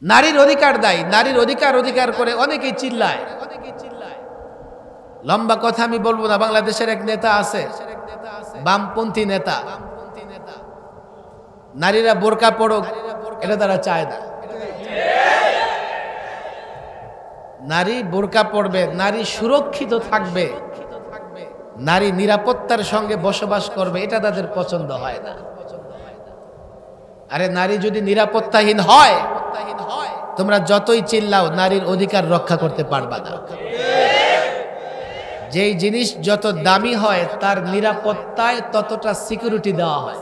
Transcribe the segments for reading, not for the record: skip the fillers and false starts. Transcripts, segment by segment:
নারীর অধিকার দেয়, নারীর অধিকার অধিকার করে অনেকেই চিল্লায়। লম্বা কথা আমি বলবো না। বাংলাদেশের এক নেতা আছে, বামপন্থী নেতা, নারীরা বোরকা পড়ুক এটা তারা চায় না। নারী বোরকা পড়বে, নারী সুরক্ষিত থাকবে, নারী নিরাপত্তার সঙ্গে বসবাস করবে, এটা তাদের পছন্দ হয় না। আরে নারী যদি নিরাপত্তাহীন হয়, তোমরা যতই চিল্লাও নারীর অধিকার রক্ষা করতে পারবা না। যেই জিনিস যত দামি হয় তার নিরাপত্তায় ততটা সিকিউরিটি দেওয়া হয়।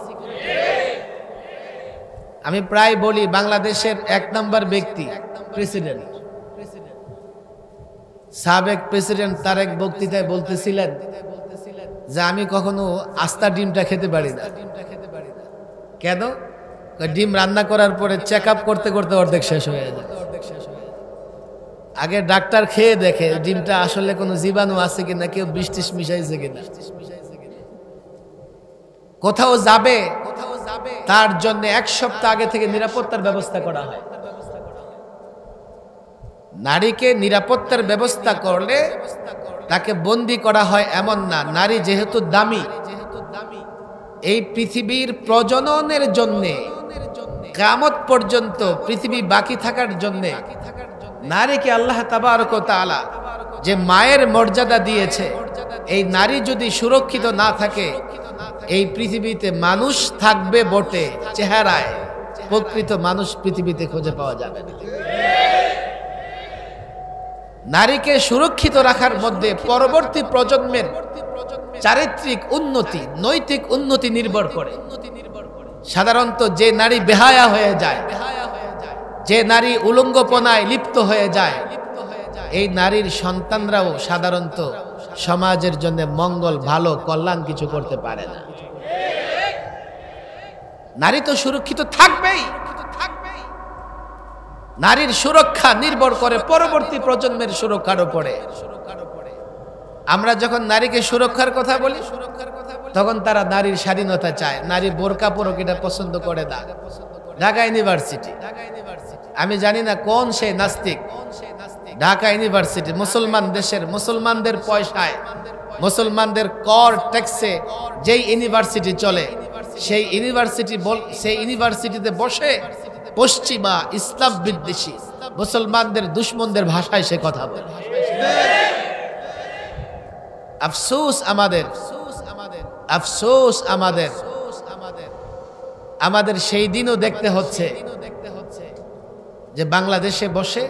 আমি প্রায় বলি, বাংলাদেশের 1 নম্বর ব্যক্তি প্রেসিডেন্ট, সাবেক প্রেসিডেন্ট তার এক বক্তৃতায় বলতেছিলেন যে আমি কখনো আস্তা ডিমটা খেতে পারি না। কেন? ডিম রান্না করার পরে চেক আপ করতে করতে অর্ধেক শেষ হয়ে যায়। আগে ডাক্তার খেয়ে দেখে ডিমটা আসলে কোনো জীবাণু আছে কিনা, কেউ বিষ টিষ মিশাইছে কিনা। কোথাও যাবে তার জন্য 1 সপ্তাহ আগে থেকে নিরাপত্তার ব্যবস্থা করা হয়। নারীকে নিরাপত্তার ব্যবস্থা করলে তাকে বন্দী করা হয় এমন না। নারী যেহেতু দামি, এই পৃথিবীর প্রজননের জন্য কিয়ামত পর্যন্ত পৃথিবী বাকি থাকার জন্য নারীকে আল্লাহ তাবারক ওয়া তাআলা যে মায়ের মর্যাদা দিয়েছে, এই নারী যদি সুরক্ষিত না থাকে এই পৃথিবীতে মানুষ থাকবে বটে, চেহারায় প্রকৃত মানুষ পৃথিবীতে খুঁজে পাওয়া যাবে না। নারীকে সুরক্ষিত রাখার মধ্যে পরবর্তী প্রজন্মের চারিত্রিক উন্নতি, নৈতিক উন্নতি নির্ভর করে। সাধারণত যে নারী বেহায়া হয়ে যায়, যে নারী উলঙ্গপনায় লিপ্ত হয়ে যায়, এই নারীর সন্তানরাও সাধারণত সমাজের জন্য মঙ্গল, ভালো, কল্যাণ কিছু করতে পারে না। নারী তো সুরক্ষিত থাকবেই। নারীর সুরক্ষা নির্ভর করে পরবর্তী প্রজন্মের সুরক্ষার উপরে। আমরা যখন নারীকে সুরক্ষার কথা বলি তখন তারা নারীর স্বাধীনতা চায়, নারী বোরকা পরুক এটা পছন্দ করে না। ঢাকা ইউনিভার্সিটি, আমি জানি না কোন সে নাস্তিক, ঢাকা ইউনিভার্সিটি মুসলমান দেশের, মুসলমানদের পয়সায়, মুসলমানদের কর ট্যাক্সে যেই ইউনিভার্সিটি চলে, সেই ইউনিভার্সিটিতে বসে পশ্চিমা ইসলাম বিদ্বেষী মুসলমানদের দুশ্মনদের ভাষায় সে কথা বলে। আফসোস আমাদের, আফসোস আমাদের সেই দিনও দেখতে হচ্ছে যে বাংলাদেশে বসে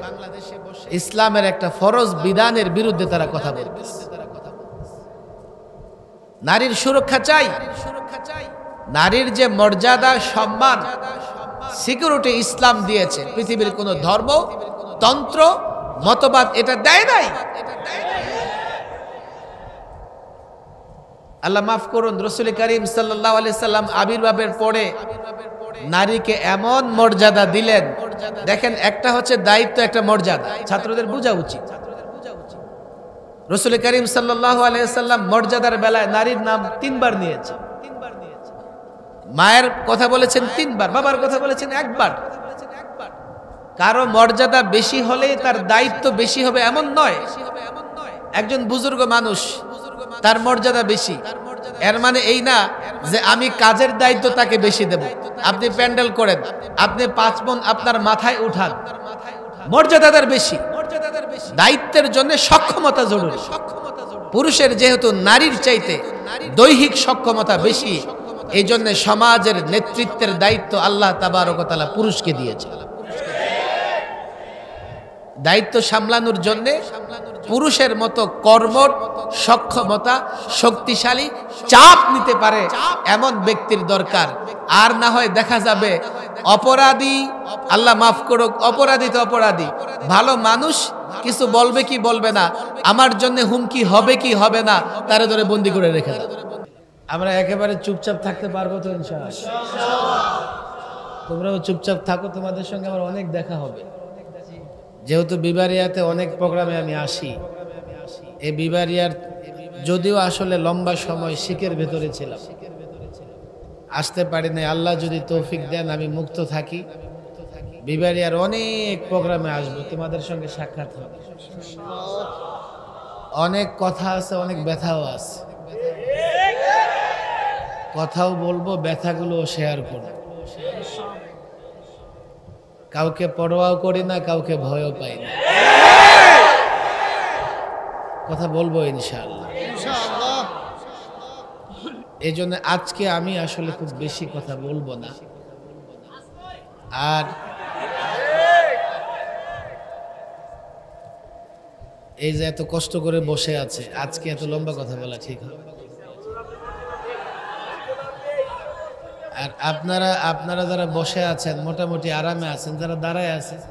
ইসলামের একটা ফরজ বিধানের বিরুদ্ধে তারা কথা বলতেছে। নারীর সুরক্ষা চাই, নারীর যে মর্যাদা, সম্মান, সিকিউরিটি ইসলাম দিয়েছে, পৃথিবীর কোন ধর্ম, তন্ত্র, মতবাদ এটা দেয় নাই। আল্লাহ মাফ করুন, রাসূল করিম সাল্লাল্লাহু আলাইহি সাল্লাম আবির্ভাবের পরে নারীকে এমন মর্যাদা দিলেন। দেখেন, একটা হচ্ছে দায়িত্ব, একটা মর্যাদা, ছাত্রদের বোঝা উচিত। রাসূল করিম সাল্লাল্লাহু আলাইহি সাল্লাম মর্যাদার বেলায় নারীর নাম 3 বার নিয়েছে। মায়ের কথা বলেছেন 3 বার, বাবার কথা বলেছেন 1 বার। কারো মর্যাদা বেশি হলেই তার দায়িত্ব বেশি হবে এমন নয়। একজন বুজুর্গ মানুষ, তার মর্যাদা বেশি, এর মানে এই না যে আমি কাজের দায়িত্ব তাকে বেশি দেব। আপনি প্যান্ডেল করেন, আপনি 5 মণ আপনার মাথায় উঠান, মর্যাদা তার বেশি। দায়িত্বের জন্য সক্ষমতা জরুরি। পুরুষের যেহেতু নারীর চাইতে দৈহিক সক্ষমতা বেশি, এই জন্য সমাজের নেতৃত্বের দায়িত্ব আল্লাহ তাবারক ওয়া তাআলা পুরুষকে দিয়েছে। দায়িত্ব সামলানোর জন্য পুরুষের মতো কর্মঠ, সক্ষমতা, শক্তিশালী, চাপ নিতে পারে এমন ব্যক্তির দরকার। আর না হয় দেখা যাবে অপরাধী, আল্লাহ মাফ করুক, অপরাধী তো অপরাধী, ভালো মানুষ কিছু বলবে কি বলবে না, আমার জন্য হুমকি হবে কি হবে না, তারে ধরে বন্দি করে রেখে দাও। আমরা একেবারে চুপচাপ থাকতে পারবো তো ইনশাআল্লাহ? তোমরাও চুপচাপ থাকো, তোমাদের সঙ্গে আমার অনেক দেখা হবে। যেহেতু বিবারিয়াতে অনেক প্রোগ্রামে আমি আসি, এই বিবারিয়ার যদিও আসলে লম্বা সময় শিখের ভেতরে ছিলাম, আসতে পারি নাই। আল্লাহ যদি তৌফিক দেন আমি মুক্ত থাকি, বিবারিয়ার অনেক প্রোগ্রামে আসবো, তোমাদের সঙ্গে সাক্ষাৎ হবে। অনেক কথা আছে, অনেক ব্যথাও আছে। কথাও বলবো, ব্যথাগুলো শেয়ার করবো। কাউকে পরোয়াও করি না, কাউকে ভয়ও পাই না। কথা বলবো ইনশাআল্লাহ। এই জন্য আজকে আমি আসলে খুব বেশি কথা বলবো না। আর এই যে এত কষ্ট করে বসে আছে, আজকে এত লম্বা কথা বলা ঠিক হবে? আর আপনারা যারা বসে আছেন মোটামুটি আরামে আছেন, যারা দাঁড়ায় আছেন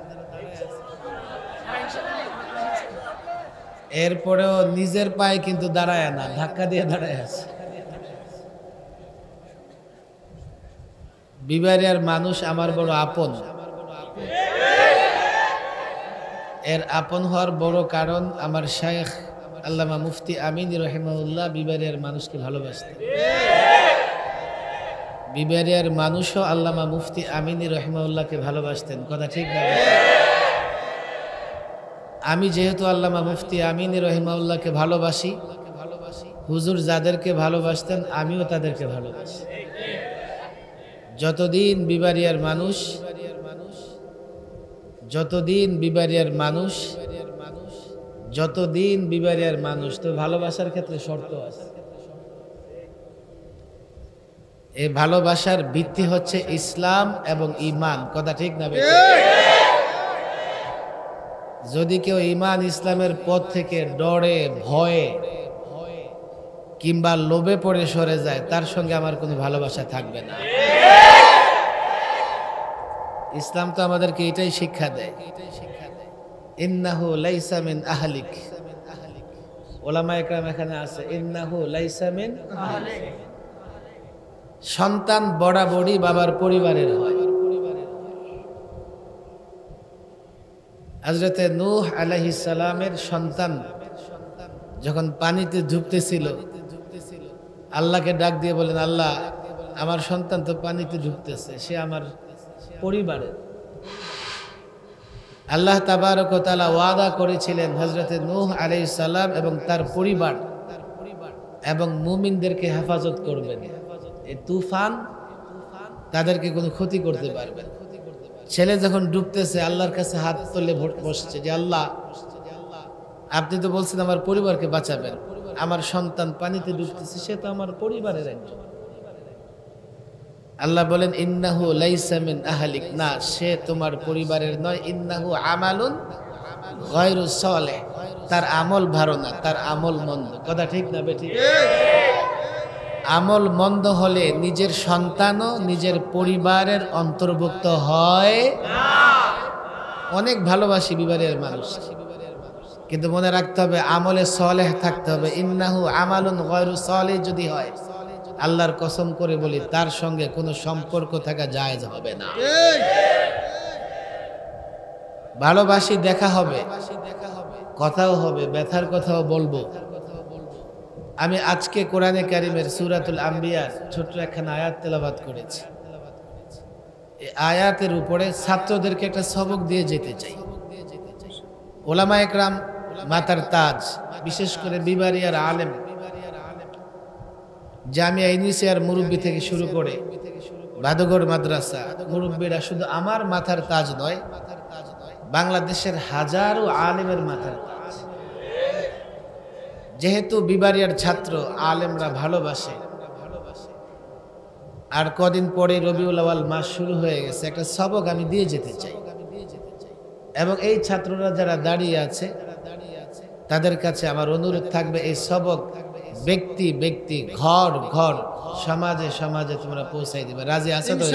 এরপরেও নিজের পায়ে কিন্তু দাঁড়ায় না, ধাক্কা দিয়ে দাঁড়ায় আছে। বিবারিয়ার মানুষ আমার বড় আপন। এর আপন হওয়ার বড় কারণ আমার শাইখ আল্লামা মুফতি আমিন রহিমাহুল্লাহ বিবারিয়ার মানুষকে ভালোবাসতেন। বিবারিয়ার মানুষও আল্লামা মুফতি আমিন রহিমাহুল্লাহকে ভালোবাসতেন। কথা ঠিক না? আমি যেহেতু আল্লামা মুফতি আমিন রহিমাহুল্লাহকে ভালোবাসি, হুজুর যাদেরকে ভালোবাসতেন আমিও তাদেরকে ভালোবাসি। যতদিন বিবারিয়ার মানুষ তো ভালোবাসার ক্ষেত্রে শর্ত আছে। এই ভালোবাসার ভিত্তি হচ্ছে ইসলাম এবং ঈমান। কথা ঠিক না? যদি কেউ ঈমান ইসলামের পথ থেকে ডরে, ভয়ে কিংবা লোভে পড়ে সরে যায়, তার সঙ্গে আমার কোনো ভালোবাসা থাকবে না। ইসলাম তো আমাদেরকে এটাই শিক্ষা দেয়, ইন্নাহু লাইসা মিন আহলিক। ওলামায়ে কেরাম এখানে আছে, ইন্নাহু লাইসা মিন আহলিক। সন্তান বরাবরই বাবার পরিবারের হয়। হযরতে নূহ আলাইহিস সালামের সন্তান যখন পানিতে ডুবতেছিল, আল্লাহকে ডাক দিয়ে বলেন, আল্লাহ আমার সন্তান তো পানিতে ডুবতেছে, সে আমার পরিবারের। আল্লাহ তাবারক ওয়া তাআলা ওয়াদা করেছিলেন হযরতে নূহ আলাইহিস সালাম এবং তার পরিবার এবং মুমিনদেরকে হেফাজত করবেন। এই তুফান তাদেরকে কোনো ক্ষতি করতে পারবে না। ছেলে যখন ডুবতেছে আল্লাহর কাছে হাত তুলে বসছে যে আল্লাহ, আপনি তো বলছেন আমার পরিবারকে বাঁচাবেন, আমার সন্তান পানিতে ডুবতেছে, সে তো আমার পরিবারের একজন। আল্লাহ বলেন, ইন্নাহু লাইসা মিন আহলিক, না সে তোমার পরিবারের নয়, ইন্নাহু আমালুন গায়রু সালেহ, তার আমল ভালো না, তার আমল মন্দ। কথা ঠিক না বেঠিক? আমল মন্দ হলে নিজের সন্তানও নিজের পরিবারের অন্তর্ভুক্ত হয় না। অনেক ভালোবাসি বিবারের মানুষ, কিন্তু মনে রাখতে হবে আমলে সালেহ থাকতে হবে। ইন্নাহু আমালুন গায়রু সালেহ যদি হয়, আল্লাহর কসম করে বলি তার সঙ্গে কোনো সম্পর্ক থাকা জায়েজ হবে না। ভালোবাসি, দেখা হবে, কথাও হবে, ব্যথার কথাও বলবো। আমি আজকে কোরআনে কারিমের সূরাতুল আম্বিয়ার ছোট্ট একখানা আয়াত তেলাওয়াত করেছি। এই আয়াতের উপরে ছাত্রদেরকে একটা সবক দিয়ে যেতে চাই। ওলামায়ে কেরাম মাথার তাজ, বিশেষ করে বিবারিয়ার আলেম, জামিয়া ইনিসিয়ার মুরব্বী থেকে শুরু করে বাদুগড় মাদ্রাসা মুরব্বীরা শুধু আমার মাথার তাজ নয়, বাংলাদেশের হাজারো আলেমের মাথার তাজ। যেহেতু বিবারিয়ার ছাত্র আলেমরা ভালোবাসে, আর কদিন পরে রবিউল আউয়াল মাস শুরু হয়ে গেছে, একটা সবক আমি দিয়ে যেতে চাই। এবং এই ছাত্ররা যারা দাঁড়িয়ে আছে তাদের কাছে আমার অনুরোধ থাকবে, এই সবক ব্যক্তি ব্যক্তি, ঘর ঘর, সমাজে সমাজে তোমরা পৌঁছাই দিবে। রাজি আছো তো?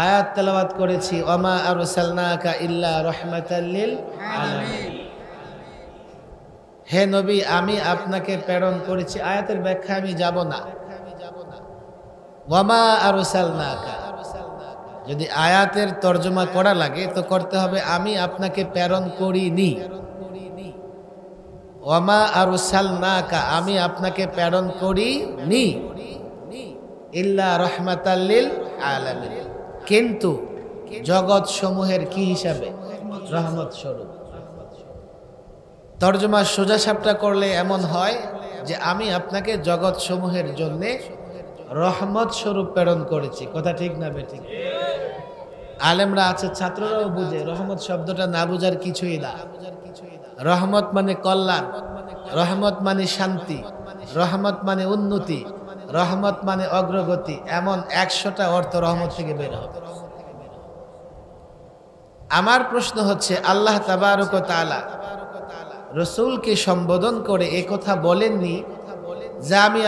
আয়াত তেলাওয়াত করেছি, ওমা আরসালনাকা ইল্লা রাহমাতাল লিল আলামিন। হে নবী, আমি আপনাকে প্রেরণ করেছি। আয়াতের ব্যাখ্যা আমি যাব না। ওমা আরসালনাকা, যদি আয়াতের তর্জমা করা লাগে তো করতে হবে আমি আপনাকে প্রেরণ করিনি। ওমা আরসালনাকা, আমি আপনাকে প্রেরণ করিনি, ইল্লা রাহমাতাল লিল আলামিন, কিন্তু জগৎ সমূহের কি হিসাবে? রহমত স্বরূপ। তর্জমা সোজা সাপটা করলে এমন হয় যে আমি আপনাকে জগৎ সমূহের জন্য রহমত স্বরূপ প্রেরণ করেছি। কথা ঠিক না বেঠিক? আলেমরা আছে, ছাত্ররাও বুঝে রহমত শব্দটা না বুঝার কিছুই না। রহমত মানে কল্যাণ, রহমত মানে শান্তি, রহমত মানে উন্নতি, রহমত মানে অগ্রগতি, এমন 100টা অর্থ রহমত থেকে বের হবে। আমার প্রশ্ন হচ্ছে, আল্লাহ তাবারক ওয়া তাআলা রাসূলকে সম্বোধন করে এই কথা বলেননি যে আমি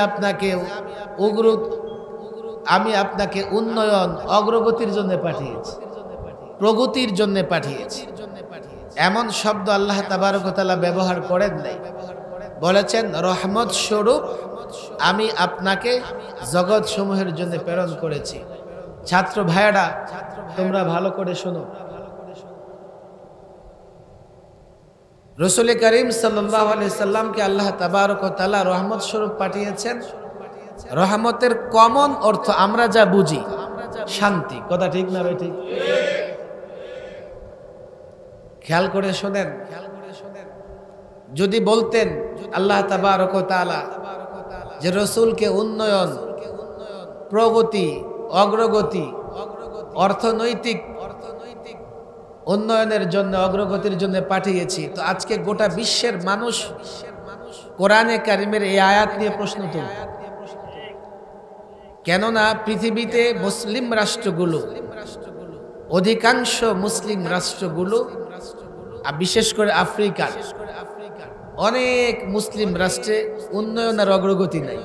আপনাকে উন্নয়ন অগ্রগতির জন্য পাঠিয়েছি, প্রগতির জন্য পাঠিয়েছি। এমন শব্দ আল্লাহ তাবারক ওয়া তাআলা ব্যবহার করেন নাই। বলেছেন রহমত স্বরূপ আমি আপনাকে জগৎ সমূহের জন্য প্রেরণ করেছি। ছাত্র ভাইয়েরা, তোমরা ভালো করে শোনো। রাসূল করিম সাল্লাল্লাহু আলাইহি সাল্লামকে আল্লাহ তাবারক ওয়া তাআলা রহমত স্বরূপ পাঠিয়েছেন। রহমতের কমন অর্থ আমরা যা বুঝি, শান্তি। কথা ঠিক না ভাই? ঠিক। খেয়াল করে শোনেন, যদি বলতেন আল্লাহ তাবারক ওয়া তাআলা যে রাসূলকে উন্নয়ন, প্রগতি, অগ্রগতি, অর্থনৈতিক উন্নয়নের জন্য, অগ্রগতির জন্য পাঠিয়েছি, তো আজকে গোটা বিশ্বের মানুষ কোরআনে কারিমের এই আয়াত নিয়ে প্রশ্ন তুলবে। কেননা পৃথিবীতে মুসলিম রাষ্ট্রগুলো, অধিকাংশ মুসলিম রাষ্ট্রগুলো, বিশেষ করে আফ্রিকার অনেক মুসলিম রাষ্ট্রে উন্নয়ন আর অগ্রগতি নাই।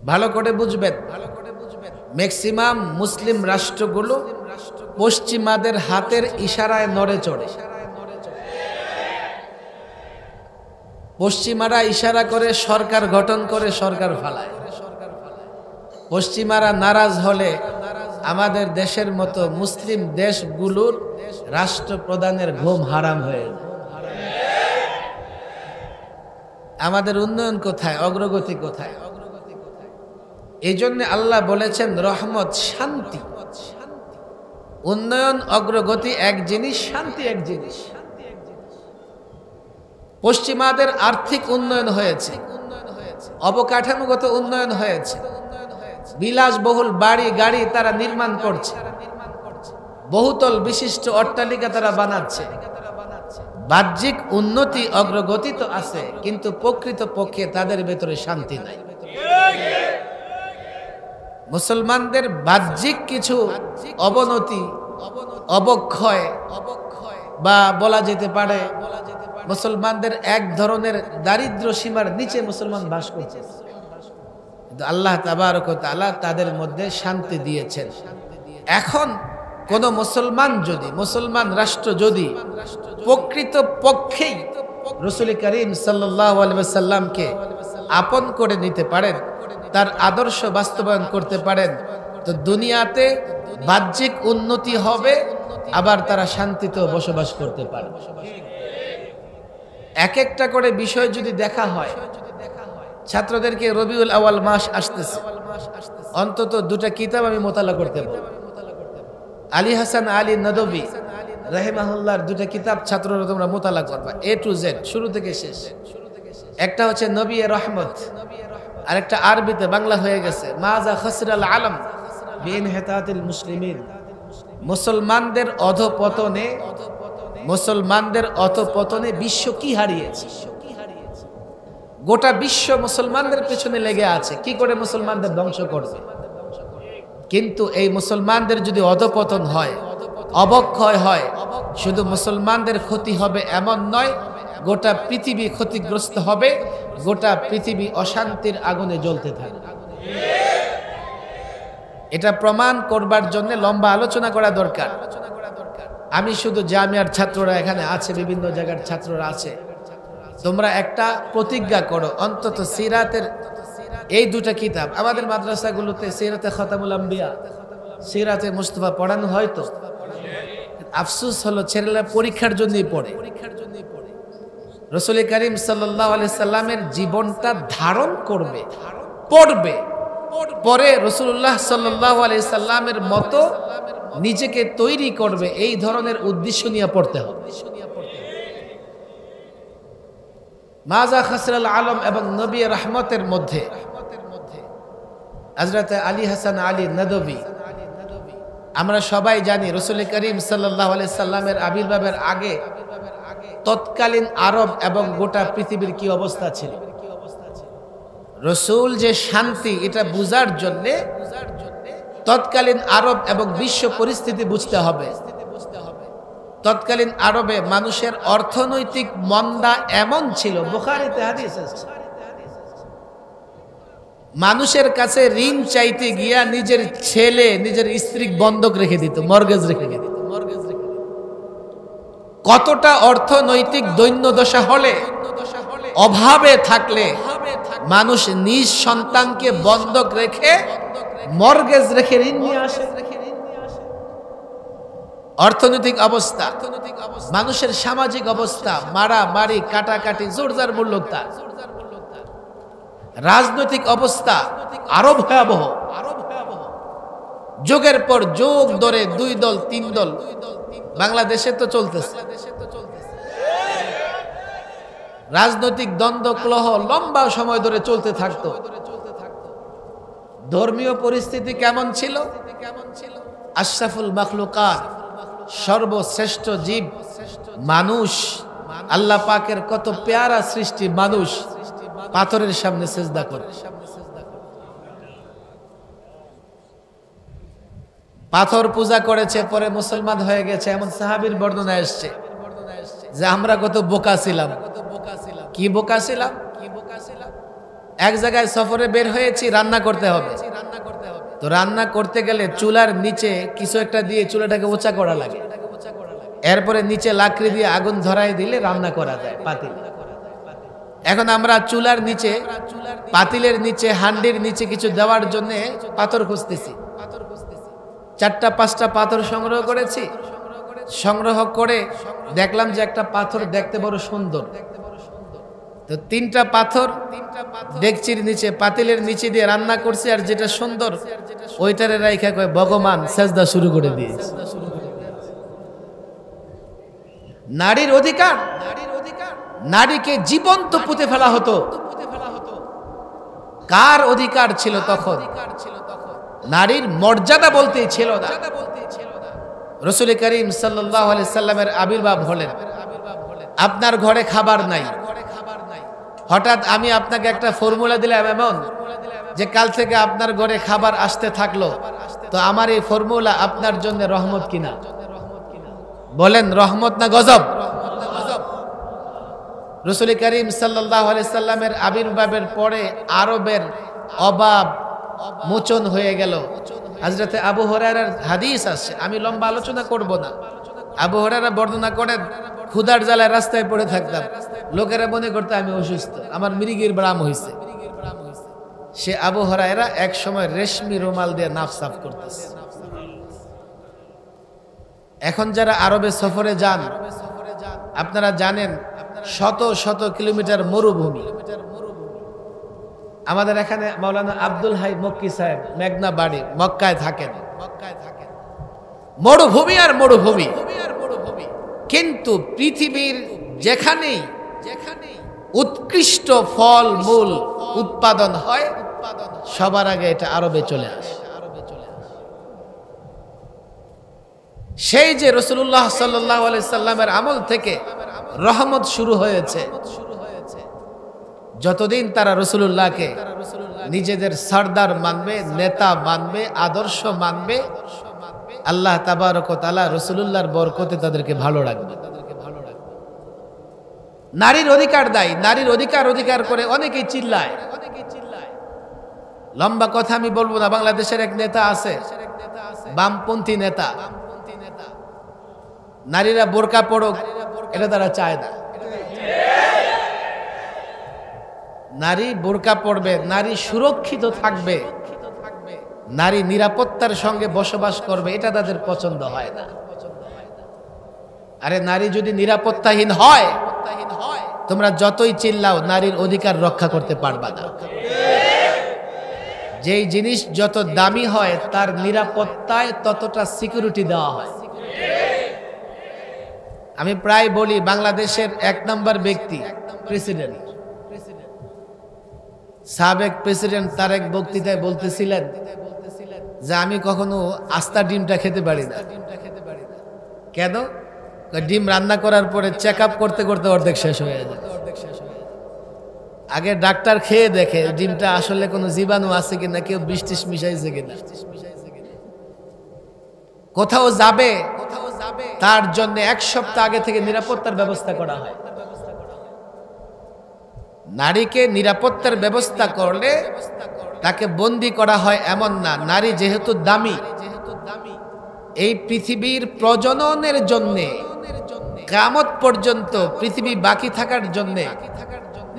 ভালো করে বুঝবেন, ম্যাক্সিমাম মুসলিম রাষ্ট্রগুলো পশ্চিমাদের হাতের ইশারায় নড়ে চড়ে। পশ্চিমারা ইশারা করে সরকার গঠন করে, সরকার ফালায়। পশ্চিমারা নারাজ হলে আমাদের দেশের মতো মুসলিম দেশগুলোর রাষ্ট্রপ্রধানের ঘুম হারাম হয়ে যায়। আমাদের উন্নয়ন কোথায়? অগ্রগতি কোথায়? এই জন্য আল্লাহ বলেছেন রহমত, শান্তি। উন্নয়ন অগ্রগতি এক জিনিস, শান্তি এক জিনিস। পশ্চিমাদের আর্থিক উন্নয়ন হয়েছে, অবকাঠামোগত উন্নয়ন হয়েছে, বিলাসবহুল বাড়ি গাড়ি তারা নির্মাণ করছে, বহুতল বিশিষ্ট অট্টালিকা তারা বানাচ্ছে। বাহ্যিক উন্নতি অগ্রগতি তো আছে, কিন্তু প্রকৃত পক্ষে তাদের ভেতরে শান্তি নাই। মুসলমানদের বাহ্যিক কিছু অবনতি, অবক্ষয় বা বলা যেতে পারে মুসলমানদের এক ধরনের দারিদ্র সীমার নিচে মুসলমান বাস করছে। আল্লাহ তাবারক ওয়া তাআলা তাদের মধ্যে শান্তি দিয়েছেন। এখন কোন মুসলমান রাষ্ট্র যদি প্রকৃত পক্ষেই রাসূল করিম সাল্লাল্লাহু আলাইহি ওয়াসাল্লামকে আপন করে নিতে পারেন, তার আদর্শ বাস্তবায়ন করতে পারেন, তো দুনিয়াতে বাহ্যিক উন্নতি হবে, আবার তারা শান্তিতেও বসবাস করতে পারে। এক একটা করে বিষয় যদি দেখা হয়, ছাত্রদেরকে রবিউল আউয়াল মাস আসতেছে, অন্তত 2টা কিতাব আমি মোতালা করতে বলবো। আলী হাসান আলী নদভী রাহিমাহুল্লাহর 2টা কিতাব ছাত্ররা তোমরা মোতালা করবা, A to Z, শুরু থেকে শেষ। একটা হচ্ছে নবী রহমত, আর একটা আরবিতে বাংলা হয়ে গেছে মাজা খাসরাল আলম বিইনহিতাতিল মুসলিমিন। মুসলমানদের অধপতনে বিশ্ব কি হারিয়েছে? গোটা বিশ্ব মুসলমানদের পেছনে লেগে আছে, কি করে মুসলমানদের ধ্বংস করবে। কিন্তু এই মুসলমানদের যদি অধপতন হয়, অবক্ষয় হয়, শুধু মুসলমানদের ক্ষতি হবে এমন নয়, গোটা পৃথিবী ক্ষতিগ্রস্ত হবে, গোটা পৃথিবী অশান্তির আগুনে জ্বলতে থাকবে। এটা প্রমাণ করবার জন্য লম্বা আলোচনা করা দরকার। আমি শুধু জামিয়ার ছাত্ররা এখানে আছে, বিভিন্ন জায়গার ছাত্ররা আছে, তোমরা একটা প্রতিজ্ঞা করো, অন্তত সিরাতের এই 2টা কিতাব। আমাদের মাদ্রাসাগুলোতে সিরাতে খতামুল আম্বিয়া, সিরাতে মুস্তাফা পড়ানো হয়, তো আফসোস হলো ছেলেরা পরীক্ষার জন্যই পড়ে। রাসূল করিম সাল্লাল্লাহু আলাইহি সাল্লামের জীবনটা ধারণ করবে, পড়বে, পরে রাসূলুল্লাহ সাল্লাল্লাহু আলাইহি সাল্লামের মতো নিজেকে তৈরি করবে, এই ধরনের উদ্দেশ্য নিয়ে পড়তে হবে। মাজা খাসরাল আলম এবং নবী রহমতের মধ্যে হযরত আলী হাসান আলী নদভী, আমরা সবাই জানি রাসূল করিম সাল্লাল্লাহু আলাইহি সাল্লামের আবির্ভাবের আগে তৎকালীন আরব এবং গোটা পৃথিবীর কি অবস্থা ছিল। রাসূল যে শান্তি, এটা বুঝার জন্য তৎকালীন আরব এবং বিশ্ব পরিস্থিতি বুঝতে হবে। তৎকালীন আরবে মানুষের অর্থনৈতিক মন্দা এমন ছিল, বুখারীতে হাদিস আছে, মানুষের কাছে ঋণ চাইতে গিয়া নিজের ছেলে নিজের স্ত্রী বন্ধক রেখে দিত, মর্গেজ রেখে দিত। কতটা অর্থনৈতিক দৈন্যদশা হলে, অভাবে থাকলে মানুষ নিজ সন্তানকে বন্ধক রেখে মর্গেজ রেখে ঋণ নিয়ে আসে। অর্থনৈতিক অবস্থা, মানুষের সামাজিক অবস্থা, মারামারি, কাটাকাটি, জোরজার মূল্য, রাজনৈতিক অবস্থা আরো ভয়াবহ। যুগের পর যুগ ধরে 2 দল 3 দল, বাংলাদেশে তো চলতেছে রাজনৈতিক দ্বন্দ্ব কলহ, লম্বা সময় ধরে চলতে থাকতো। ধর্মীয় পরিস্থিতি কেমন ছিল? আশরাফুল মাখলুকাত, সর্বশ্রেষ্ঠ জীব মানুষ, আল্লাহ পাকের কত পেয়ারা সৃষ্টি মানুষ, পাথরের সামনে সিজদা করে। পাথর পূজা করেছে, পরে মুসলমান হয়ে গেছে, এমন সাহাবীর বর্ণনা এসেছে যে আমরা কত বোকা ছিলাম। কি বোকা ছিলাম? এক জায়গায় সফরে বের হয়েছি, রান্না করতে হবে, তো রান্না করতে গেলে চুলার নিচে কিছু একটা দিয়ে চুলাটাকে উঁচা করা লাগে, এরপরে নিচে লাকড়ি দিয়ে আগুন ধরাই দিলে রান্না করা যায়, পাতিল। এখন আমরা চুলার নিচে, পাতিলের নিচে, হান্ডির নিচে কিছু দেওয়ার জন্য পাথর খুঁজতেছি। 4-5টা পাথর সংগ্রহ করেছি, সংগ্রহ করে দেখলাম যে একটা পাথর দেখতে বড় সুন্দর, তো 3টা পাথর ডেকচির নিচে, পাতিলের নিচে দিয়ে রান্না করছি, আর যেটা সুন্দর ওইটারে রাইখা কয় ভগবান, সেজদা শুরু করে দিয়েছে। নারীর অধিকার, নারীকে জীবন্ত পুঁতে ফেলা হতো। কার অধিকার ছিল তখন? নারীর মর্যাদা বলতেই ছিল না। রাসূল করিম সাল্লাল্লাহু আলাইহি সাল্লামের আবির্ভাব হলেন, আপনার ঘরে খাবার নাই, হঠাৎ আমি আপনাকে একটা ফর্মুলা দিলাম এমন যে কাল থেকে আপনার ঘরে খাবার আসতে থাকলো, তো আমার এই ফর্মুলা আপনার জন্য রহমত কিনা? বলেন রহমত না গজব? রাসূল করিম সাল্লাল্লাহু আলাইহি সাল্লামের আবির্ভাবের পরে আরবের অভাব মোচন হয়ে গেল। হযরত আবু হুরায়রার হাদিস আছে, আমি লম্বা আলোচনা করব না। আবু হুরায়রা বর্ণনা করেন, ক্ষুধার জ্বালায় রাস্তায় পড়ে থাকতাম, লোকেরা মনে করতে আমি অসুস্থ, আমার মৃগীর ব্রাম হয়েছে। সে আবু হুরায়রা এক সময় রেশমি রুমাল দিয়ে নাফ সাফ করতেছে। এখন যারা আরবে সফরে যান, আপনারা জানেন শত শত কিলোমিটার মরুভূমি। আমাদের এখানে মাওলানা আব্দুল হাই মক্কি সাহেব মেঘনা বাড়ি, মক্কায় থাকেন। মরুভূমি আর মরুভূমি, কিন্তু পৃথিবীর যেখানেই উৎকৃষ্ট ফল মূল উৎপাদন হয়, সবার আগে এটা আরবে চলে আসে। সেই যে রাসূলুল্লাহ সাল্লাল্লাহু আলাইহি সাল্লামের আমল থেকে রহমত শুরু হয়েছে, যতদিন তারা রাসূলুল্লাহকে নিজেদের সরদার মানবে, নেতা মানবে, আদর্শ মানবে, আল্লাহ তাবারক ওয়া তাআলা রাসূলুল্লাহর বরকতে তাদেরকে ভালো রাখবে। নারীর অধিকার দায়ী, নারীর অধিকার করে অনেকেই চিল্লায়। লম্বা কথা আমি বলবো না। বাংলাদেশের এক নেতা আছে, বামপন্থী নেতা, নারীরা বোরকা পড়ুক এটা তারা চায় না। নারী বোরকা পড়বে, নারী সুরক্ষিত থাকবে, নারী নিরাপত্তার সঙ্গে বসবাস করবে, এটা তাদের পছন্দ হয় না। আরে নারী যদি নিরাপত্তাহীন হয়, তোমরা যতই চিল্লাও নারীর অধিকার রক্ষা করতে পারবা না। যেই জিনিস যত দামি হয় তার নিরাপত্তায় ততটা সিকিউরিটি দেওয়া হয়। আমি প্রায় বলি বাংলাদেশের 1 নম্বর ব্যক্তি প্রেসিডেন্ট, সাবেক প্রেসিডেন্ট তারেক বক্তৃতায় বলতেছিলেন যে আমি কখনো আস্তা ডিমটা খেতে পারি না। কেন? ডিম রান্না করার পরে চেক আপ করতে করতে অর্ধেক শেষ হয়ে যায়। আগে ডাক্তার খেয়ে দেখে ডিমটা আসলে কোনো জীবাণু আছে কিনা, কেউ বিষ টিষ মিশাইছে কিনা। কোথাও যাবে তার জন্য 1 সপ্তাহ আগে থেকে নিরাপত্তার ব্যবস্থা করা হয়। নারীকে নিরাপত্তার ব্যবস্থা করলে তাকে বন্দী করা হয় এমন না। নারী যেহেতু দামি, এই পৃথিবীর প্রজননের জন্য কিয়ামত পর্যন্ত পৃথিবী বাকি থাকার জন্য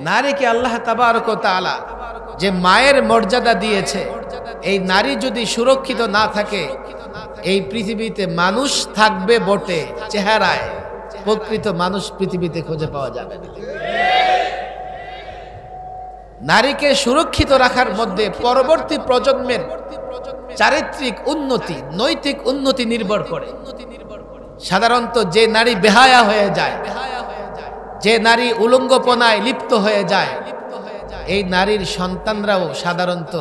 নারীকে আল্লাহ তাবারক ওয়া তাআলা যে মায়ের মর্যাদা দিয়েছে, এই নারী যদি সুরক্ষিত না থাকে এই পৃথিবীতে মানুষ থাকবে বটে, চেহারায় প্রকৃত মানুষ পৃথিবীতে খুঁজে পাওয়া যাবে না। নারীকে সুরক্ষিত রাখার মধ্যে পরবর্তী প্রজন্মের চারিত্রিক উন্নতি, নৈতিক উন্নতি নির্ভর করে। সাধারণত যে নারী বেহায়া হয়ে যায়, যে নারী উলঙ্গপনায় লিপ্ত হয়ে যায়, এই নারীর সন্তানরাও সাধারণত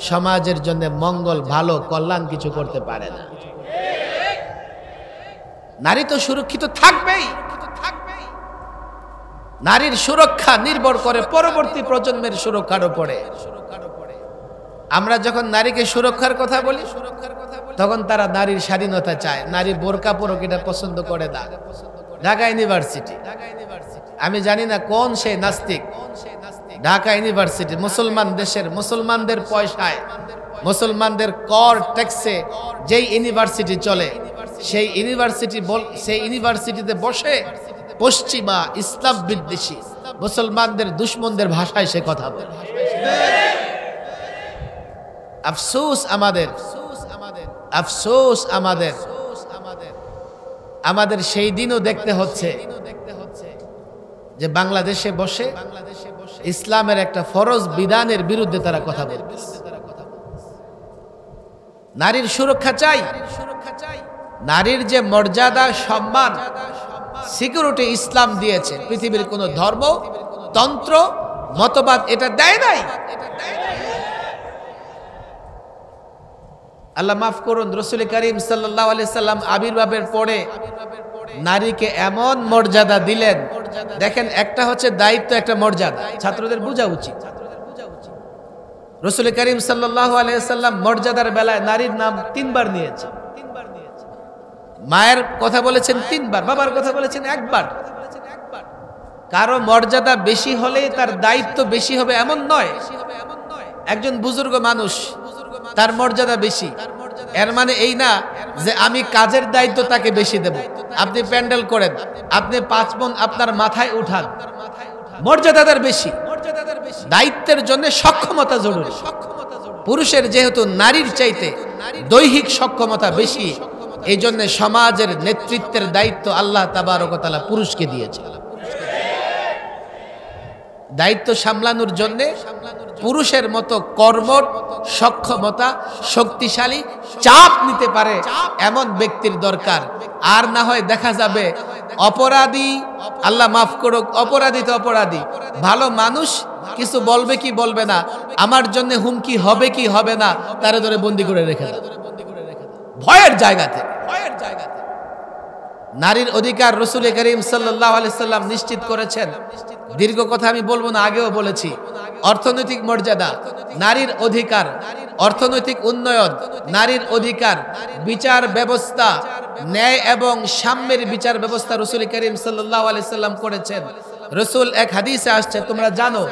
সমাজের জন্য মঙ্গল, ভালো, কল্যাণ কিছু করতে পারে না। নারী তো সুরক্ষিত থাকবেই। নারীর সুরক্ষা নির্ভর করে পরবর্তী প্রজন্মের সুরক্ষার উপরে। আমরা যখন নারীকে সুরক্ষার কথা বলি তখন তারা নারীর স্বাধীনতা চায়, নারী বোরকা পরুক এটা পছন্দ করে না। ঢাকা ইউনিভার্সিটি, আমি জানি না কোন সেই নাস্তিক, ঢাকা ইউনিভার্সিটি মুসলমান দেশের, মুসলমানদের পয়সায়, মুসলমানদের কর ট্যাক্সে যেই ইউনিভার্সিটি চলে, সেই ইউনিভার্সিটিতে বসে পশ্চিমা ইসলাম বিদ্বেষী মুসলমানদের দুশ্মনদের ভাষায় সে কথা বলে। আফসোস আমাদের, আফসোস আমাদের সেই দিনও দেখতে হচ্ছে যে বাংলাদেশে বসে ইসলামের একটা ফরজ বিধানের বিরুদ্ধে তারা কথা বলতেছে। নারীর সুরক্ষা চাই, নারীর যে মর্যাদা, সম্মান, সিকিউরিটি ইসলাম দিয়েছে, পৃথিবীর কোন ধর্ম, তন্ত্র, মতবাদ এটা দেয় নাই। আল্লাহ মাফ করুন, রাসূল করিম সাল্লাল্লাহু আলাইহি সাল্লাম আবির্ভাবের পরে নারীকে এমন মর্যাদা দিলেন। দেখেন, একটা হচ্ছে দায়িত্ব, একটা মর্যাদা, ছাত্রদের বোঝা উচিত। রাসূল করিম সাল্লাল্লাহু আলাইহি সাল্লাম মর্যাদার বেলায় নারীর নাম 3 বার নিয়েছে। মায়ের কথা বলেছেন 3 বার, বাবার কথা বলেছেন 1 বার। কারো মর্যাদা বেশি হলে তার দায়িত্ব বেশি হবে এমন নয়। একজন বুজুর্গ মানুষ, তার মর্যাদা বেশি, এর মানে এই না যে আমি কাজের দায়িত্ব তাকে বেশি দেব। আপনি প্যান্ডেল করেন, আপনি 5 মণ আপনার মাথায় উঠান, মর্যাদা তার বেশি। দায়িত্বের জন্য সক্ষমতা জরুরি। পুরুষের যেহেতু নারীর চাইতে দৈহিক সক্ষমতা বেশি, এই জন্য সমাজের নেতৃত্বের দায়িত্ব আল্লাহ তাবারক ওয়া তাআলা পুরুষকে দিয়েছে। দায়িত্ব সামলানোর জন্য পুরুষের মতো কর্মঠ, সক্ষমতা, শক্তিশালী, চাপ নিতে পারে এমন ব্যক্তির দরকার। আর না হয় দেখা যাবে অপরাধী, আল্লাহ মাফ করুক, অপরাধী তো অপরাধী, ভালো মানুষ কিছু বলবে কি বলবে না, আমার জন্য হুমকি হবে কি হবে না, তারে ধরে বন্দি করে রেখে দাও ভয়ের জায়গা থেকে। নারীর অধিকার রাসূল করিম সাল্লাল্লাহু আলাইহি সাল্লাম নিশ্চিত করেছেন। দীর্ঘ কথা আমি বলবো না, আগেও বলেছি। অর্থনৈতিক মর্যাদা, নারীর অধিকার, অর্থনৈতিক উন্নয়ন, নারীর অধিকার, বিচার ব্যবস্থা, ন্যায় এবং সাম্যের বিচার ব্যবস্থা রাসূল করিম সাল্লাল্লাহু আলাইহি সাল্লাম করেছেন। রাসূল এক হাদিসে আসছে, তোমরা জানো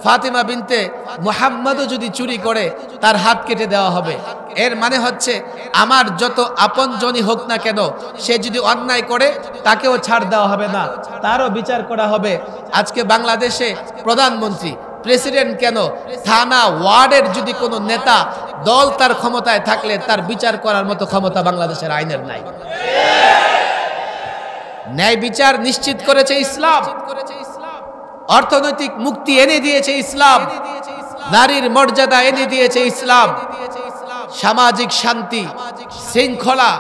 ফাতিমা বিনতে মুহাম্মদও যদি চুরি করে তার হাত কেটে দেওয়া হবে। এর মানে হচ্ছে আমার যত আপনজনই হোক না কেন, সে যদি অন্যায় করে তাকেও ছাড় দেওয়া হবে না, তারও বিচার করা হবে। আজকে বাংলাদেশে প্রধানমন্ত্রী, প্রেসিডেন্ট কেন, থানা, ওয়ার্ডের যদি কোনো নেতা দল তার ক্ষমতায় থাকলে তার বিচার করার মতো ক্ষমতা বাংলাদেশের আইনের নাই। ন্যায় বিচার নিশ্চিত করেছে ইসলাম, অর্থনৈতিক মুক্তি এনে দিয়েছে ইসলাম, নারীর মর্যাদা এনে দিয়েছে ইসলাম। সামাজিক শান্তি, শৃঙ্খলা,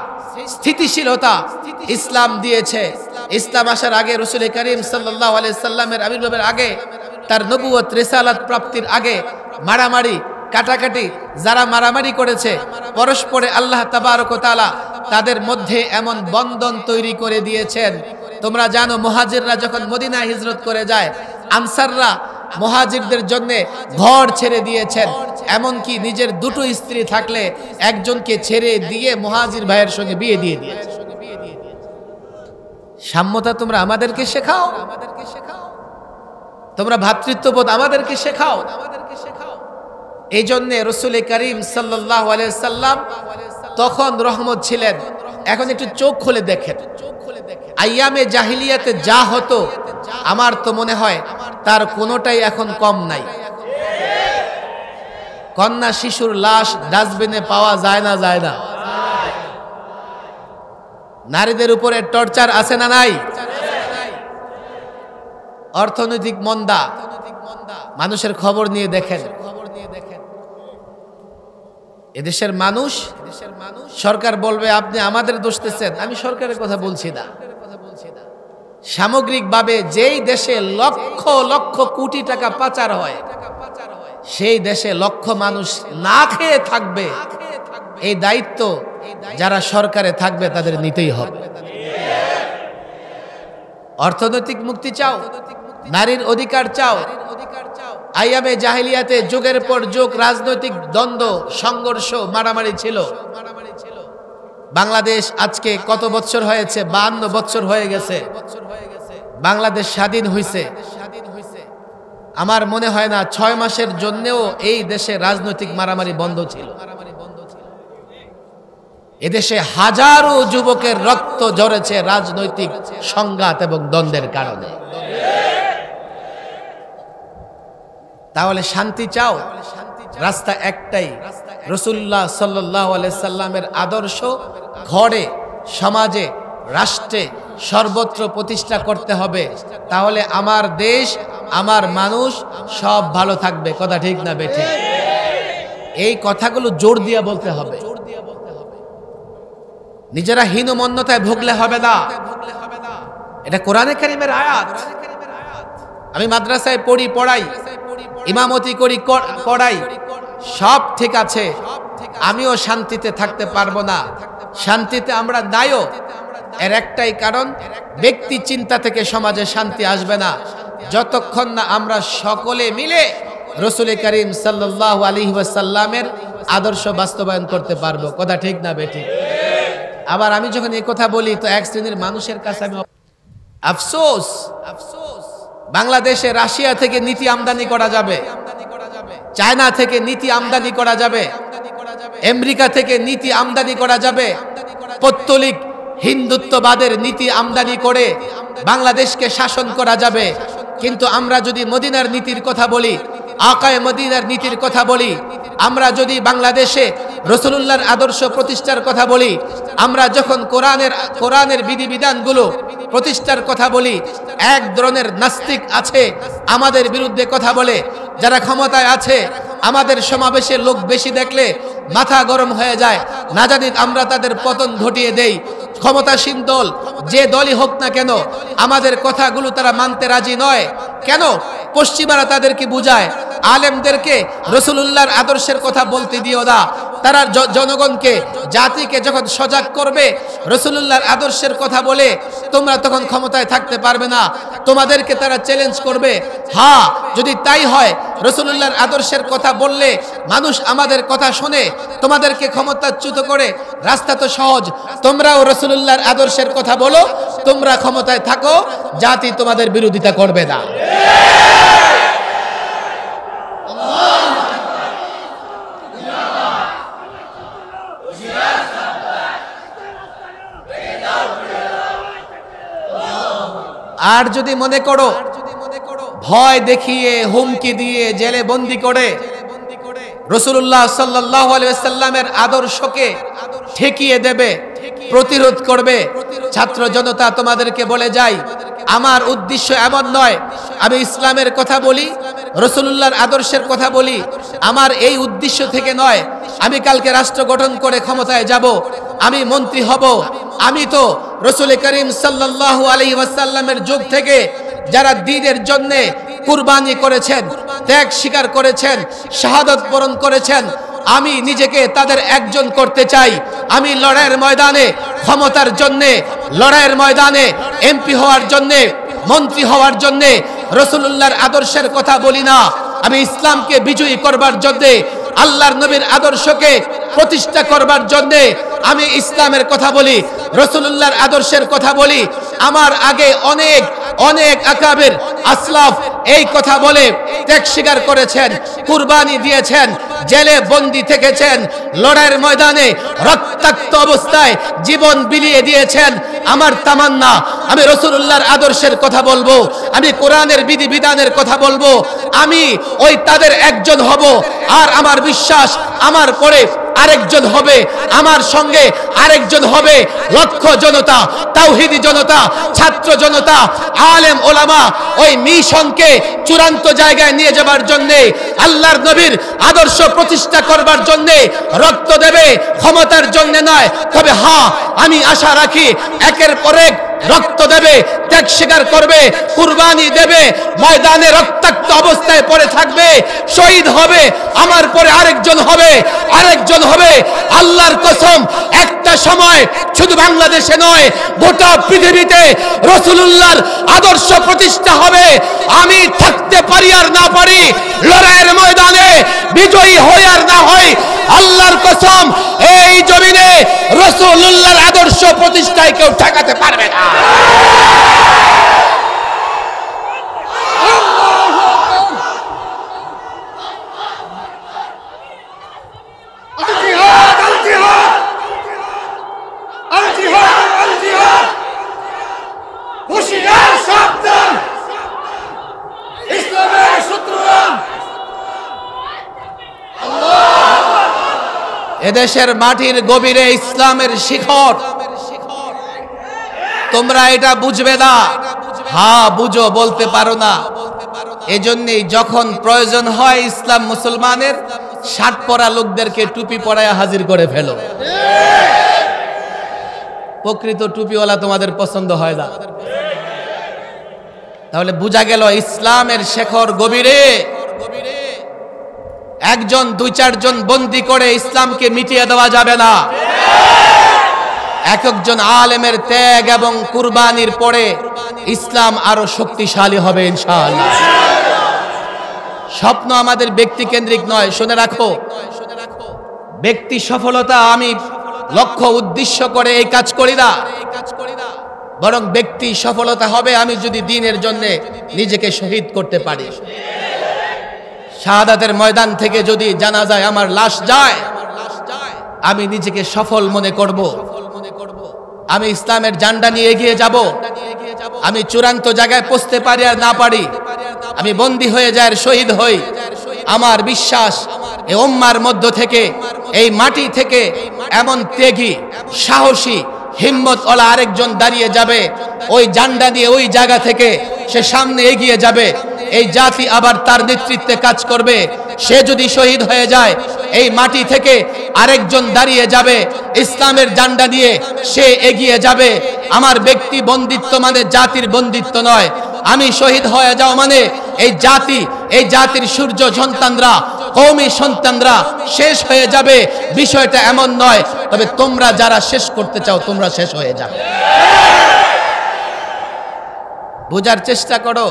স্থিতিশীলতা ইসলাম দিয়েছে। ইসলাম আসার আগে রাসূল করিম সাল্লাল্লাহু আলাইহি সাল্লামের আবির্ভাবের আগে, তার নবুয়ত রিসালাত প্রাপ্তির আগে মারামারি কাটাকাটি, যারা মারামারি করেছে পরস্পরে আল্লাহ তাবারক ওয়া তাআলা তাদের মধ্যে এমন বন্ধন তৈরি করে দিয়েছেন। তোমরা জানো মুহাজিররা যখন মদিনায় হিজরত করে যায়, আনসাররা মুহাজিরদের জন্য ঘর ছেড়ে দিয়েছেন। এমনকি নিজের দুটো স্ত্রী থাকলে একজনকে ছেড়ে দিয়ে মুহাজির ভাইয়ের সঙ্গে বিয়ে দিয়ে দিয়েছে। সাম্যতা তোমরা আমাদেরকে শেখাও, তোমরা ভ্রাতৃত্ববোধ আমাদেরকে শেখাও। এই জন্য রাসূল করিম সাল্লাল্লাহু আলাইহি সাল্লাম তখন রহমত ছিলেন। এখন একটু চোখ খুলে দেখেন, আইয়ামে জাহিলিয়াতে যা হতো আমার তো মনে হয় তার কোনোটাই এখন কম নাই। কন্যা শিশুর লাশ ডাস্টবিনে পাওয়া যায় না, যায় না। নারীদের উপরে টর্চার আছে না নাই? অর্থনৈতিক মন্দা, মানুষের খবর নিয়ে দেখেন। এদেশের মানুষ, সরকার বলবে আপনি আমাদের দোষ দিচ্ছেন, আমি সরকারের কথা বলছি না। সামগ্রিকভাবে যেই দেশে লক্ষ লক্ষ কোটি টাকা পাচার হয়, সেই দেশে লক্ষ মানুষ না খেয়ে থাকবে, এই দায়িত্ব যারা সরকারে থাকবে তাদের নিতেই হবে। অর্থনৈতিক মুক্তি চাও, নারীর অধিকার চাও। আইয়ামে জাহিলিয়াতে যুগের পর যুগ রাজনৈতিক দ্বন্দ্ব, সংঘর্ষ, মারামারি ছিল। বাংলাদেশ আজকে কত বছর হয়েছে? 52 বছর হয়ে গেছে বাংলাদেশ স্বাধীন হয়েছে। আমার মনে হয় না 6 মাসের জন্যও এই দেশে রাজনৈতিক মারামারি বন্ধ ছিল। এদেশে হাজারো যুবকের রক্ত ঝরেছে রাজনৈতিক সংঘাত এবং দ্বন্দ্বের কারণে। তাহলে শান্তি চাও? রাস্তা একটাই, রাসূলুল্লাহ সাল্লাল্লাহু আলাইহি সাল্লামের আদর্শ ঘরে, সমাজে, রাষ্ট্রে সর্বত্র প্রতিষ্ঠা করতে হবে। তাহলে আমার দেশ, আমার মানুষ সব ভালো থাকবে। কথা ঠিক না বেঠিক? এই কথাগুলো জোর দিয়ে বলতে হবে। নিজেরা হীনমন্যতায় ভুগলে হবে না। এটা কোরআনে কারীমের আয়াত। আমি মাদ্রাসায় পড়াই, ইমামতি করি, পড়াই, সব ঠিক আছে। আমিও শান্তিতে থাকতে পারবো না। শান্তিতে আমরা নাইও। এর একটাই কারণ, ব্যক্তি চিন্তা থেকে সমাজে শান্তি আসবে না যতক্ষণ না আমরা সকলে মিলে রাসূল করিম সাল্লাল্লাহু আলাইহি ওয়াসাল্লামের আদর্শ বাস্তবায়ন করতে পারবো। কথা ঠিক না বেঠিক? আবার আমি যখন এই কথা বলি তো এক শ্রেণীর মানুষের কাছে আমি আফসোস, বাংলাদেশে রাশিয়া থেকে নীতি আমদানি করা যাবে, চায়না থেকে নীতি আমদানি করা যাবে, আমেরিকা থেকে নীতি আমদানি করা যাবে, পৌত্তলিক হিন্দুত্ববাদের নীতি আমদানি করে বাংলাদেশকে শাসন করা যাবে। কিন্তু আমরা যদি মদিনার নীতির কথা বলি, আকায়ে মদিনার নীতির কথা বলি, আমরা যদি বাংলাদেশে রাসূলুল্লাহর আদর্শ প্রতিষ্ঠার কথা বলি, আমরা যখন কোরআনের বিধিবিধানগুলো প্রতিষ্ঠার কথা বলি, এক ধরনের নাস্তিক আছে আমাদের বিরুদ্ধে কথা বলে, যারা ক্ষমতায় আছে আমাদের সমাবেশে লোক বেশি দেখলে মাথা গরম হয়ে যায়, না জানি আমরা তাদের পতন ঘটিয়ে দেই। ক্ষমতাসীন দল যে দলই হোক না কেন, আমাদের কথাগুলো তারা মানতে রাজি নয়। কেন? পশ্চিমারা তাদেরকে বুঝায়, আলেমদেরকে রাসূলুল্লাহর আদর্শের কথা বলতে দিও না। তারা জনগণকে, জাতিকে যখন সজাগ করবে রাসূলুল্লাহর আদর্শের কথা বলে, তোমরা তখন ক্ষমতায় থাকতে পারবে না। তোমাদেরকে তারা চ্যালেঞ্জ করবে। হ্যাঁ, যদি তাই হয়, রাসূলুল্লাহর আদর্শের কথা বললে মানুষ আমাদের কথা শুনে, তোমাদেরকে ক্ষমতাচ্যুত করে। রাস্তা তো সহজ, তোমরাও রাসূলুল্লাহর আদর্শের কথা বলো, তোমরা ক্ষমতায় থাকো, জাতি তোমাদের বিরোধিতা করবে না। আর যদি মনে করো ভয় দেখিয়ে, হুমকি দিয়ে, জেলে বন্দি করে রাসূলুল্লাহ সাল্লাল্লাহু আলাইহি ওয়াসাল্লামের আদর্শকে ঠেকিয়ে দেবে, প্রতিরোধ করবে, ছাত্র জনতা তোমাদেরকে বলে যাই, আমার উদ্দেশ্য এমন নয় আমি ইসলামের কথা বলি রাসূলুল্লাহর আদর্শের কথা বলি, আমার এই উদ্দেশ্য থেকে নয় আমি কালকে রাষ্ট্র গঠন করে ক্ষমতায় যাব, আমি মন্ত্রী হব। আমি তো রাসূল করিম সাল্লাল্লাহু আলাইহি ওয়াসাল্লামের যুগ থেকে যারা দ্বীনের জন্য কুরবানি করেছেন, ত্যাগ স্বীকার করেছেন, শাহাদাত বরণ করেছেন, আমি নিজেকে তাদের একজন করতে চাই। আমি লড়াইয়ের ময়দানে ক্ষমতার জন্যে, লড়াইয়ের ময়দানে এমপি হওয়ার জন্যে, মন্ত্রী হওয়ার জন্যে রাসূলুল্লাহর আদর্শের কথা বলি না। আমি ইসলামকে বিজয়ী করবার জন্যে, আল্লাহর নবীর আদর্শকে প্রতিষ্ঠা করবার জন্যে আমি ইসলামের কথা বলি, রাসূলুল্লাহর আদর্শের কথা বলি। আমার আগে অনেক অনেক আকাবের আসলাফ এই কথা বলে ত্যাগ স্বীকার করেছেন, কুরবানি দিয়েছেন, জেলে বন্দী থেকেছেন, লড়াইয়ের ময়দানে রক্তাক্ত অবস্থায় জীবন বিলিয়ে দিয়েছেন। আমার তামান্না আমি রাসূলুল্লাহর আদর্শের কথা বলবো, আমি কোরআনের বিধিবিধানের কথা বলবো, আমি ওই তাদের একজন হব। আর আমার বিশ্বাস আমার পরে আরেকজন হবে, আমার সঙ্গে আরেকজন হবে। লক্ষ জনতা, তাওহীদি জনতা, ছাত্র জনতা, আলেম ওলামা ওই মিশনকে চূড়ান্ত জায়গায় নিয়ে যাবার জন্যে, আল্লাহর নবীর আদর্শ প্রতিষ্ঠা করবার জন্যে রক্ত দেবে, ক্ষমতার জন্য নয়। তবে হ্যাঁ, আমি আশা রাখি একের পর এক রক্ত দেবে, ত্যাগ স্বীকার করবে, কুরবানি দেবে, ময়দানে রক্তাক্ত অবস্থায় পড়ে থাকবে, শহীদ হবে। আমার পরে আরেকজন হবে, আরেকজন হবে। আল্লাহর কসম, একটা সময় শুধু বাংলাদেশে নয় গোটা পৃথিবীতে রাসূলুল্লাহর আদর্শ প্রতিষ্ঠা হবে। আমি থাকতে পারি আর না পারি, লড়াইয়ের ময়দানে বিজয়ী হই আর না হই, আল্লাহর কসম এই জমিনে রাসূলুল্লাহর আদর্শ প্রতিষ্ঠায় কেউ ঠেকাতে পারবে না। এদেশের মাটির গভীরে ইসলামের শিখর, তোমরা এটা বুঝবে না। হ্যাঁ বুঝো, বলতে পারো না। এজন্যই যখন প্রয়োজন হয় ইসলাম মুসলমানের, শার্ট পরা লোকদেরকে টুপি পরায় হাজির করে ফেলো। প্রকৃত টুপিওয়ালা তোমাদের পছন্দ হয় না। তাহলে বোঝা গেল ইসলামের শেখর গভীরে। একজন দুই চারজন বন্দী করে ইসলামকে মিটিয়ে দেওয়া যাবে না। এক একজন আলেমের ত্যাগ এবং কুরবানির পরে ইসলাম আরো শক্তিশালী হবে ইনশাআল্লাহ। স্বপ্ন আমাদের ব্যক্তি কেন্দ্রিক নয়, শুনে রাখো। ব্যক্তি সফলতা আমি লক্ষ্য উদ্দেশ্য করে এই কাজ করি না, বরং ব্যক্তি সফলতা হবে আমি যদি দ্বীনের জন্য নিজেকে শহীদ করতে পারি। শাহাদাতের ময়দান থেকে যদি জানা যায় আমার লাশ যায়, আমি নিজেকে সফল মনে করব। আমি ইসলামের ঝান্ডা নিয়ে এগিয়ে যাব। আমি চূড়ান্ত জায়গায় পৌঁছতে পারি আর না পারি, আমি বন্দী হয়ে যাই আর শহীদ হই। আমার বিশ্বাস এই উম্মার মধ্য থেকে, এই মাটি থেকে এমন ত্যাগী, সাহসী, হিম্মতওয়ালা আরেকজন দাঁড়িয়ে যাবে। ওই ঝান্ডা নিয়ে ওই জায়গা থেকে সে সামনে এগিয়ে যাবে। এই জাতি আবার তার নেতৃত্বে কাজ করবে। সে যদি শহীদ হয়ে যায়, এই মাটি থেকে আরেকজন দাঁড়িয়ে যাবে ইসলামের ঝান্ডা নিয়ে, সে এগিয়ে যাবে। আমার ব্যক্তি বন্দিত্ব মানে জাতির বন্দিত্ব নয়। আমি শহীদ হয়ে যাও মানে এই জাতি, এই জাতির সূর্য সন্তানরা, কওমি সন্তানরা শেষ হয়ে যাবে। বিষয়টা এমন নয়। তবে তোমরা যারা শেষ করতে চাও তোমরা শেষ হয়ে যাবে। বোঝার চেষ্টা করো,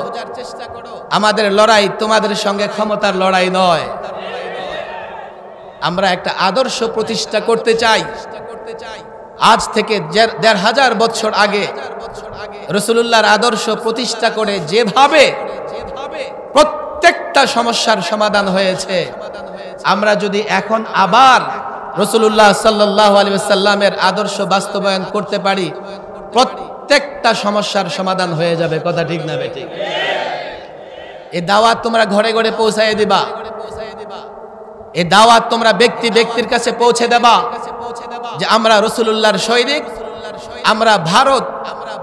আমাদের লড়াই তোমাদের সঙ্গে ক্ষমতার লড়াই নয়। আমরা একটা আদর্শ প্রতিষ্ঠা করতে চাই। আজ থেকে ১৫০০ বছর আগে রাসূলুল্লাহর আদর্শ প্রতিষ্ঠা করে যেভাবে প্রত্যেকটা সমস্যার সমাধান হয়েছে, আমরা যদি এখন আবার রাসূলুল্লাহ সাল্লাল্লাহু আলাইহি ওয়াসাল্লামের আদর্শ বাস্তবায়ন করতে পারি, প্রত্যেকটা সমস্যার সমাধান হয়ে যাবে। কথা ঠিক না বেঠিক? এই দাওয়াত তোমরা ঘরে ঘরে পৌঁছায় দিবা। এই দাওয়াত তোমরা ব্যক্তি ব্যক্তির কাছে পৌঁছে দেবা যে আমরা রাসূলুল্লাহর সৈনিক, আমরা ভারত,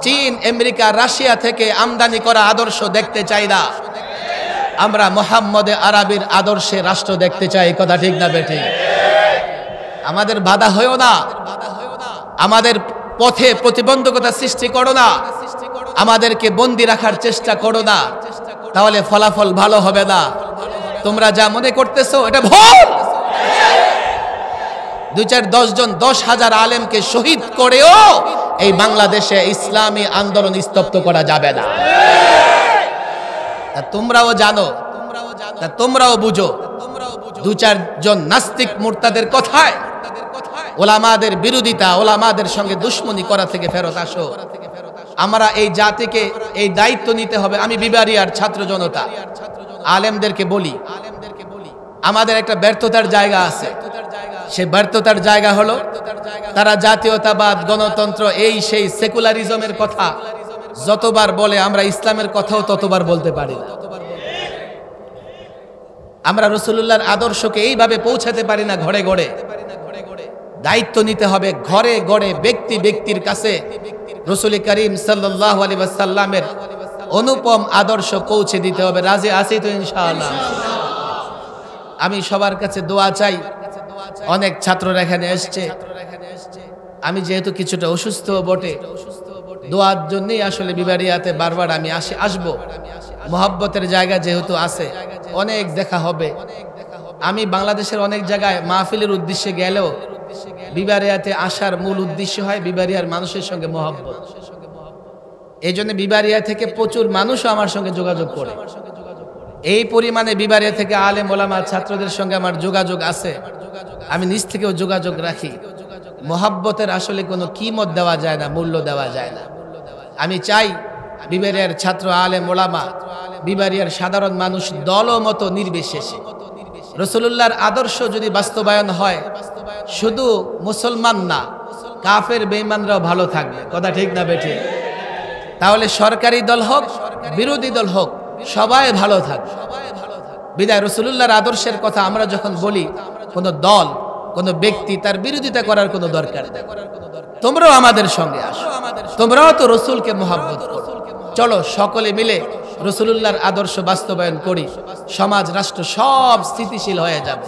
চীন, আমেরিকা, রাশিয়া থেকে আমদানি করা আদর্শ দেখতে চাই না। আমরা মুহাম্মদে আরবির আদর্শে রাষ্ট্র দেখতে চাই, কথা ঠিক না বেঠিক? আমাদের বাধা হয়েও না, আমাদের পথে প্রতিবন্ধকতা সৃষ্টি করো না, আমাদেরকে বন্দী রাখার চেষ্টা করো না, তাহলে ফলাফল ভালো হবে না। তোমরা যা মনে করতেছো এটা ভুল। 2-4-10 জন 10,000 আলেমকে শহীদ করেও এই বাংলাদেশে ইসলামী আন্দোলন স্তব্ধ করা যাবে না। তোমরাও জানো, তোমরাও বুঝো, 2-4 জন নাস্তিক মুরতাদের কথায় ওলামাদের বিরোধিতা, ওলামাদের সঙ্গে দুশ্মনী করা থেকে ফেরত আসো। আমরা এই জাতিকে এই দায়িত্ব নিতে হবে। আমি বিবারিয়ার ছাত্র জনতা আলেমদেরকে বলি, আমাদের একটা ব্যর্থতার জায়গা আছে। সে ব্যর্থতার জায়গা হলো তারা জাতীয়তাবাদ, গণতন্ত্র, এই সেই সেকুলারিজমের কথা যতবার বলে আমরা ইসলামের কথাও ততবার বলতে পারি না। আমরা রাসূলুল্লাহর আদর্শকে এইভাবে পৌঁছাতে পারি না ঘরে ঘরে। দায়িত্ব নিতে হবে ঘরে ঘরে, ব্যক্তি ব্যক্তির কাছে রাসূল করিম সাল্লাল্লাহু আলাইহি ওয়াসাল্লামের অনুপম আদর্শ পৌঁছে দিতে হবে। রাজি আছি তো ইনশাআল্লাহ? আমি সবার কাছে দোয়া চাই। অনেক ছাত্ররা এখানে এসছে, আমি যেহেতু কিছুটা অসুস্থ বটে, দোয়ার জন্যই আসলে বিবারিয়াতে বারবার আমি আসবো। মোহাব্বতের জায়গা যেহেতু আছে, অনেক দেখা হবে। আমি বাংলাদেশের অনেক জায়গায় মাহফিলের উদ্দেশ্যে গেলেও বিবারিয়াতে আসার মূল উদ্দেশ্য হয় বিবারিয়ার মানুষের সঙ্গে মোহাব্বত। এই জন্য বিবারিয়া থেকে প্রচুর মানুষও আমার সঙ্গে যোগাযোগ করে। এই পরিমাণে বিবারিয়া থেকে আলেম ওলামা ছাত্রদের সঙ্গে আমার যোগাযোগ আছে, আমি নিজ থেকেও যোগাযোগ রাখি। মোহাব্বতের আসলে কোনো কিমত দেওয়া যায় না, মূল্য দেওয়া যায় না। আমি চাই বিবারিয়ার ছাত্র আলেম ওলামা, বিবারিয়ার সাধারণ মানুষ দলমত নির্বিশেষে রাসূলুল্লাহর আদর্শ যদি বাস্তবায়ন হয়, শুধু মুসলমান না, কাফের বেঈমানরাও ভালো থাকবে, কথা ঠিক না বেঠিক? তাহলে সরকারি দল হোক, বিরোধী দল হোক, সবাই ভালো থাকবে। বিদায় রাসূলুল্লাহর আদর্শের কথা আমরা যখন বলি, কোনো দল, কোনো ব্যক্তি তার বিরোধিতা করার কোনো দরকার নেই। তোমরাও আমাদের সঙ্গে আসো, তোমরাও তো রাসূলকে মুহাব্বত করো। চলো সকলে মিলে রাসূলুল্লাহর আদর্শ বাস্তবায়ন করি। সমাজ রাষ্ট্র সব স্থিতিশীল হয়ে যাবে,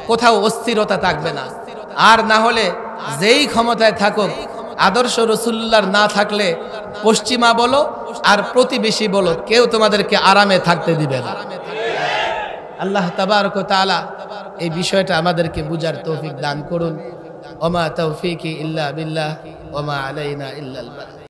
কোথাও অস্থিরতা থাকবে না। আর না হলে যেই ক্ষমতায় থাকুক, আদর্শ রাসূলুল্লাহর না থাকলে পশ্চিমা বলো আর প্রতিবেশী বলো, কেউ তোমাদেরকে আরামে থাকতে দিবে না। আল্লাহ তাবারক ওয়া তাআলা এই বিষয়টা আমাদেরকে বুঝার তৌফিক দান করুন। ওমা তাওফীকি ইল্লা বিল্লাহ ওমা আলাইনা ইল্লাল বালাগ।